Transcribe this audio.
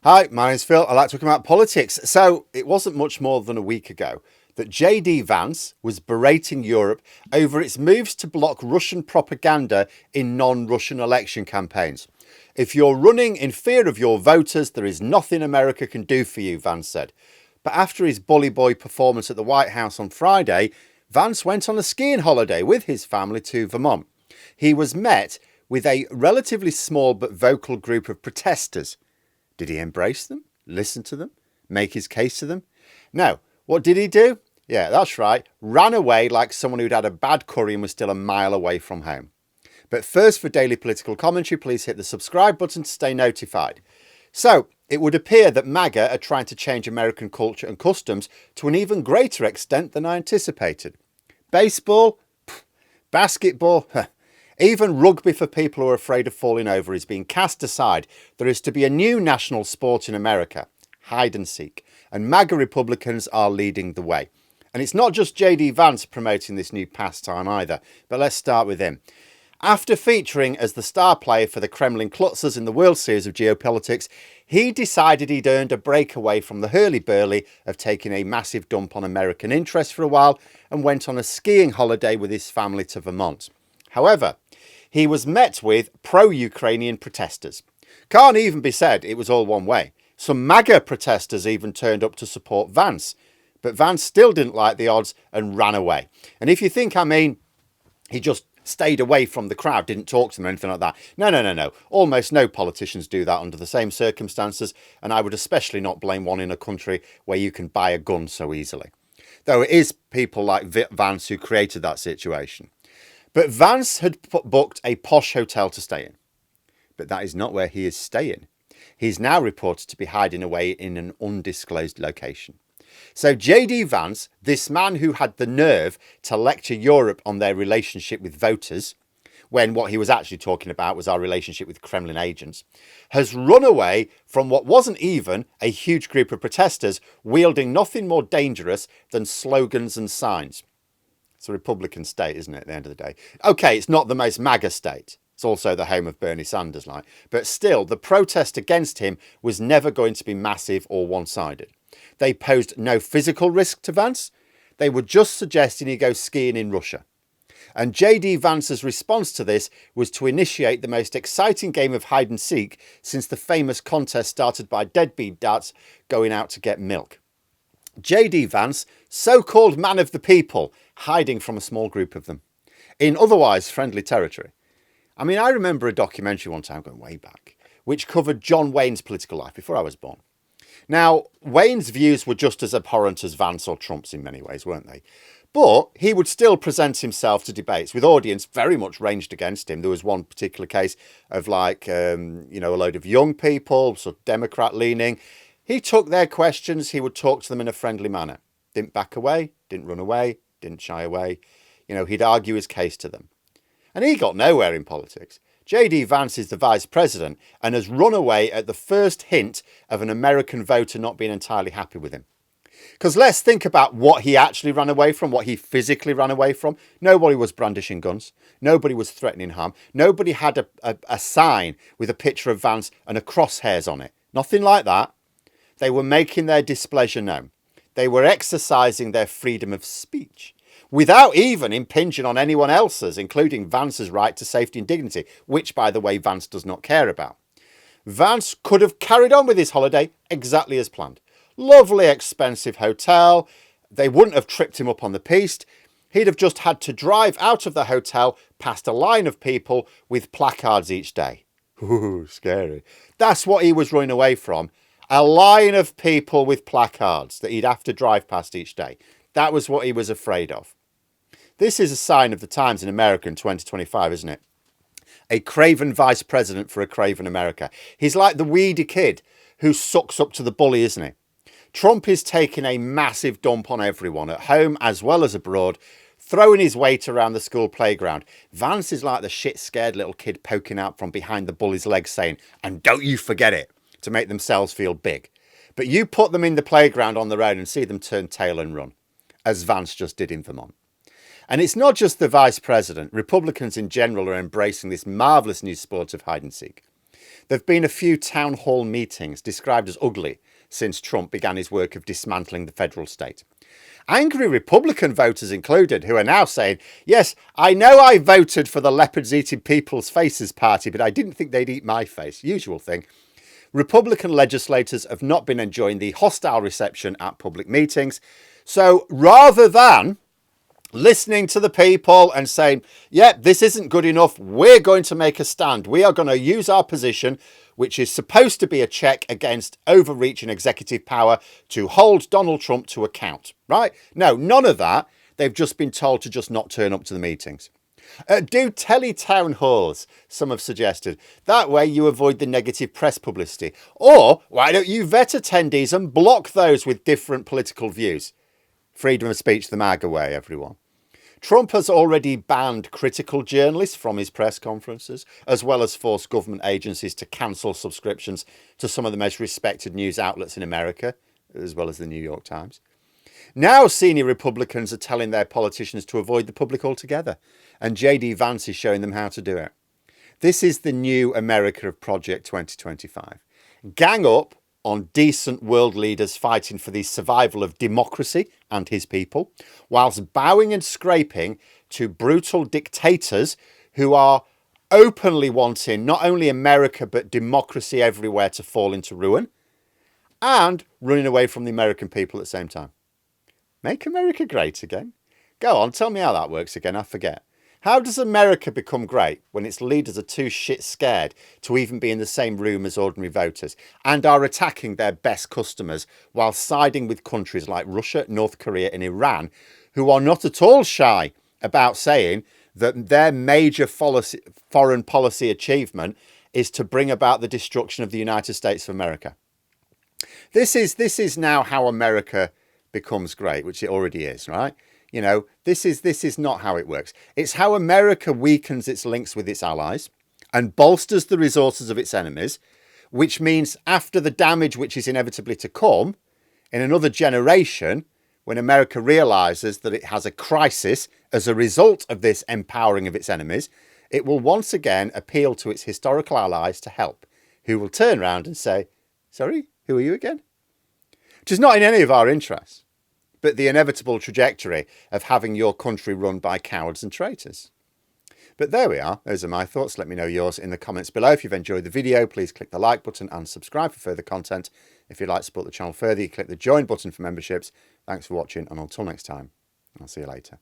Hi, my name's Phil. I like talking about politics. So, it wasn't much more than a week ago that JD Vance was berating Europe over its moves to block Russian propaganda in non-Russian election campaigns. If you're running in fear of your voters, there is nothing America can do for you, Vance said. But after his bully boy performance at the White House on Friday, Vance went on a skiing holiday with his family to Vermont. He was met with a relatively small but vocal group of protesters. Did he embrace them, listen to them, make his case to them? No. What did he do? Yeah, that's right. Ran away like someone who'd had a bad curry and was still a mile away from home. But first, for daily political commentary, please hit the subscribe button to stay notified. So, it would appear that MAGA are trying to change American culture and customs to an even greater extent than I anticipated. Baseball? Basketball? Even rugby for people who are afraid of falling over is being cast aside. There is to be a new national sport in America, hide and seek, and MAGA Republicans are leading the way. And it's not just JD Vance promoting this new pastime either, but let's start with him. After featuring as the star player for the Kremlin Klutzers in the World Series of Geopolitics, he decided he'd earned a break away from the hurly-burly of taking a massive dump on American interests for a while and went on a skiing holiday with his family to Vermont. However, he was met with pro-Ukrainian protesters. Can't even be said it was all one way. Some MAGA protesters even turned up to support Vance. But Vance still didn't like the odds and ran away. And if you think he just stayed away from the crowd, didn't talk to them or anything like that. No. Almost no politicians do that under the same circumstances. And I would especially not blame one in a country where you can buy a gun so easily. Though it is people like Vance who created that situation. But Vance had booked a posh hotel to stay in. But that is not where he is staying. He's now reported to be hiding away in an undisclosed location. So JD Vance, this man who had the nerve to lecture Europe on their relationship with voters, when what he was actually talking about was our relationship with Kremlin agents, has run away from what wasn't even a huge group of protesters wielding nothing more dangerous than slogans and signs. It's a Republican state, isn't it, at the end of the day? Okay, it's not the most MAGA state. It's also the home of Bernie Sanders, like. But still, the protest against him was never going to be massive or one-sided. They posed no physical risk to Vance. They were just suggesting he go skiing in Russia. And JD Vance's response to this was to initiate the most exciting game of hide and seek since the famous contest started by deadbeat dads going out to get milk. JD Vance, so-called man of the people, hiding from a small group of them in otherwise friendly territory. I mean, I remember a documentary one time going way back, which covered John Wayne's political life before I was born. Now, Wayne's views were just as abhorrent as Vance or Trump's in many ways, weren't they? But he would still present himself to debates with audience very much ranged against him. There was one particular case of a load of young people, sort of Democrat leaning. He took their questions. He would talk to them in a friendly manner. Didn't back away, didn't run away, didn't shy away. He'd argue his case to them. And he got nowhere in politics. JD Vance is the vice president and has run away at the first hint of an American voter not being entirely happy with him. Because let's think about what he actually ran away from, what he physically ran away from. Nobody was brandishing guns. Nobody was threatening harm. Nobody had a sign with a picture of Vance and a crosshairs on it. Nothing like that. They were making their displeasure known. They were exercising their freedom of speech without even impinging on anyone else's, including Vance's right to safety and dignity, which, by the way, Vance does not care about. Vance could have carried on with his holiday exactly as planned. Lovely, expensive hotel. They wouldn't have tripped him up on the piste. He'd have just had to drive out of the hotel past a line of people with placards each day. Ooh, scary. That's what he was running away from. A line of people with placards that he'd have to drive past each day. That was what he was afraid of. This is a sign of the times in America in 2025, isn't it? A craven vice president for a craven America. He's like the weedy kid who sucks up to the bully, isn't he? Trump is taking a massive dump on everyone, at home as well as abroad, throwing his weight around the school playground. Vance is like the shit-scared little kid poking out from behind the bully's legs saying, "And don't you forget it," to make themselves feel big. But you put them in the playground on their own and see them turn tail and run, as Vance just did in Vermont. And it's not just the vice president. Republicans in general are embracing this marvellous new sport of hide and seek. There have been a few town hall meetings described as ugly since Trump began his work of dismantling the federal state. Angry Republican voters included, who are now saying, yes, I know I voted for the leopards eating people's faces party, but I didn't think they'd eat my face. Usual thing. Republican legislators have not been enjoying the hostile reception at public meetings. So rather than listening to the people and saying, yeah, this isn't good enough, we're going to make a stand. We are going to use our position, which is supposed to be a check against overreaching executive power, to hold Donald Trump to account, right? No, none of that. They've just been told to just not turn up to the meetings. Do tele-town halls, some have suggested. That way you avoid the negative press publicity. Or why don't you vet attendees and block those with different political views? Freedom of speech the MAGA way, everyone. Trump has already banned critical journalists from his press conferences, as well as forced government agencies to cancel subscriptions to some of the most respected news outlets in America, as well as the New York Times. Now senior Republicans are telling their politicians to avoid the public altogether, and JD Vance is showing them how to do it. This is the new America of Project 2025. Gang up on decent world leaders fighting for the survival of democracy and his people, whilst bowing and scraping to brutal dictators who are openly wanting not only America but democracy everywhere to fall into ruin, and running away from the American people at the same time. Make America great again? Go on, tell me how that works again, I forget. How does America become great when its leaders are too shit scared to even be in the same room as ordinary voters and are attacking their best customers while siding with countries like Russia, North Korea and Iran, who are not at all shy about saying that their major foreign policy achievement is to bring about the destruction of the United States of America? This is now how America becomes great, which it already is, right? You know, this is not how it works. It's how America weakens its links with its allies and bolsters the resources of its enemies, which means after the damage which is inevitably to come, in another generation, when America realizes that it has a crisis as a result of this empowering of its enemies, it will once again appeal to its historical allies to help, who will turn around and say, sorry, who are you again? Which is not in any of our interests, but the inevitable trajectory of having your country run by cowards and traitors. But there we are. Those are my thoughts. Let me know yours in the comments below. If you've enjoyed the video, please click the like button and subscribe for further content. If you'd like to support the channel further, you click the join button for memberships. Thanks for watching, and until next time, I'll see you later.